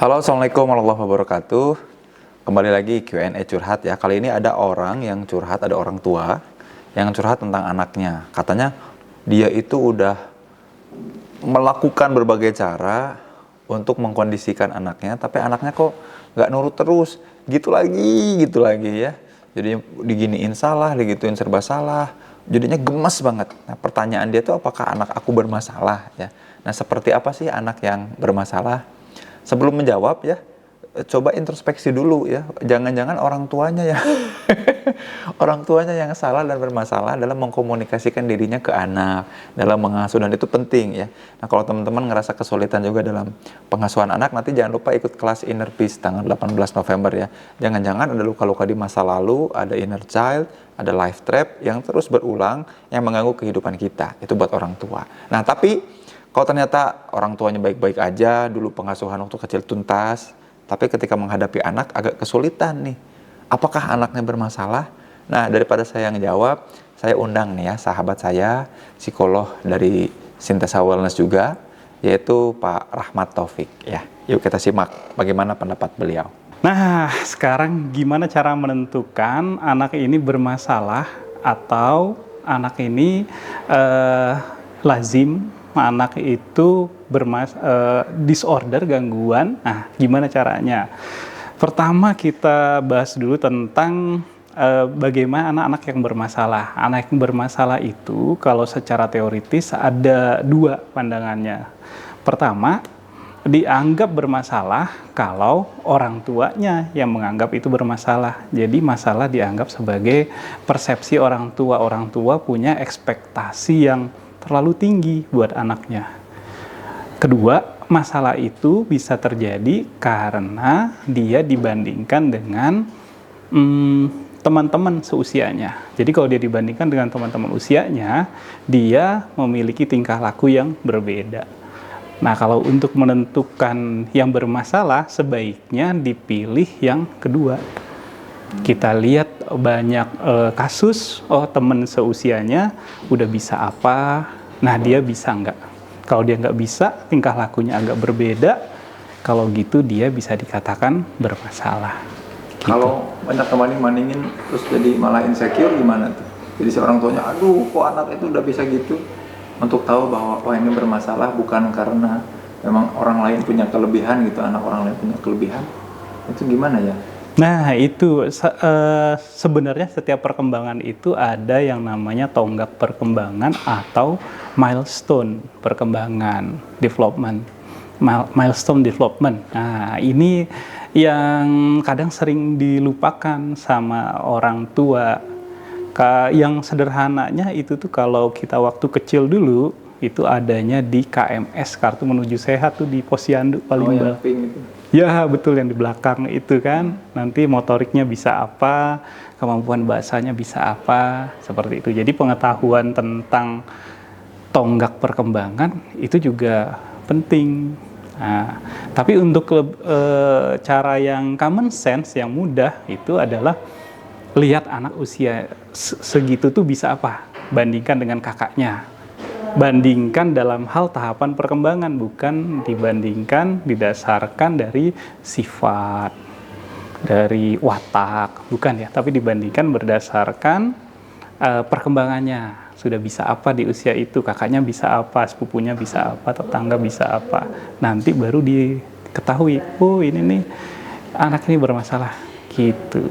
Halo, Assalamualaikum warahmatullahi wabarakatuh. Kembali lagi Q&A curhat ya. Kali ini ada orang yang curhat, ada orang tua yang curhat tentang anaknya. Katanya dia itu udah melakukan berbagai cara untuk mengkondisikan anaknya, tapi anaknya kok nggak nurut terus, gitu lagi ya. Jadi diginiin salah, digituin serba salah, jadinya gemes banget. Nah, pertanyaan dia tuh apakah anak aku bermasalah ya? Nah, seperti apa sih anak yang bermasalah? Sebelum menjawab ya, coba introspeksi dulu ya. Jangan-jangan orang tuanya yang orang tuanya yang salah dan bermasalah dalam mengkomunikasikan dirinya ke anak, dalam mengasuh, dan itu penting ya. Nah, kalau teman-teman ngerasa kesulitan juga dalam pengasuhan anak, nanti jangan lupa ikut kelas Inner Peace tanggal 18 November ya. Jangan-jangan ada luka-luka di masa lalu, ada inner child, ada life trap yang terus berulang yang mengganggu kehidupan kita. Itu buat orang tua. Nah, tapi kalau ternyata orang tuanya baik-baik aja, dulu pengasuhan waktu kecil tuntas, tapi ketika menghadapi anak agak kesulitan nih. Apakah anaknya bermasalah? Nah, daripada saya yang jawab, saya undang nih ya sahabat saya, psikolog dari Sintesa Wellness juga, yaitu Pak Rahmat Taufik ya. Yuk kita simak bagaimana pendapat beliau. Nah, sekarang gimana cara menentukan anak ini bermasalah atau anak ini lazim, anak itu disorder, gangguan. Nah, gimana caranya? Pertama kita bahas dulu tentang bagaimana anak-anak yang bermasalah. Anak yang bermasalah itu kalau secara teoritis ada dua pandangannya. Pertama, dianggap bermasalah kalau orang tuanya yang menganggap itu bermasalah. Jadi masalah dianggap sebagai persepsi orang tua. Orang tua punya ekspektasi yang terlalu tinggi buat anaknya. Kedua, masalah itu bisa terjadi karena dia dibandingkan dengan teman-teman seusianya. Jadi kalau dia dibandingkan dengan teman-teman usianya, dia memiliki tingkah laku yang berbeda. Nah, kalau untuk menentukan yang bermasalah, sebaiknya dipilih yang kedua. Kita lihat banyak kasus, teman seusianya udah bisa apa, nah dia bisa nggak? Kalau dia nggak bisa, tingkah lakunya agak berbeda, kalau gitu dia bisa dikatakan bermasalah. Gitu. Kalau banyak teman mandingin terus jadi malah insecure gimana tuh? Jadi si orang tuanya, aduh kok anak itu udah bisa gitu? Untuk tahu bahwa ini bermasalah bukan karena memang orang lain punya kelebihan gitu, anak orang lain punya kelebihan, itu gimana ya? Nah, itu sebenarnya setiap perkembangan itu ada yang namanya tonggak perkembangan atau milestone perkembangan, development. Milestone development. Nah, ini yang kadang sering dilupakan sama orang tua. Yang sederhananya itu tuh kalau kita waktu kecil dulu, itu adanya di KMS, Kartu Menuju Sehat tuh di Posyandu paling bawah. Ya, betul, yang di belakang itu kan. Nanti motoriknya bisa apa, kemampuan bahasanya bisa apa, seperti itu. Jadi pengetahuan tentang tonggak perkembangan itu juga penting. Nah, tapi untuk cara yang common sense, yang mudah, itu adalah lihat anak usia segitu tuh bisa apa, bandingkan dengan kakaknya. Bandingkan dalam hal tahapan perkembangan, bukan dibandingkan didasarkan dari sifat, dari watak, bukan ya, tapi dibandingkan berdasarkan perkembangannya. Sudah bisa apa di usia itu, kakaknya bisa apa, sepupunya bisa apa, tetangga bisa apa. Nanti baru diketahui, oh ini nih anak ini bermasalah, gitu.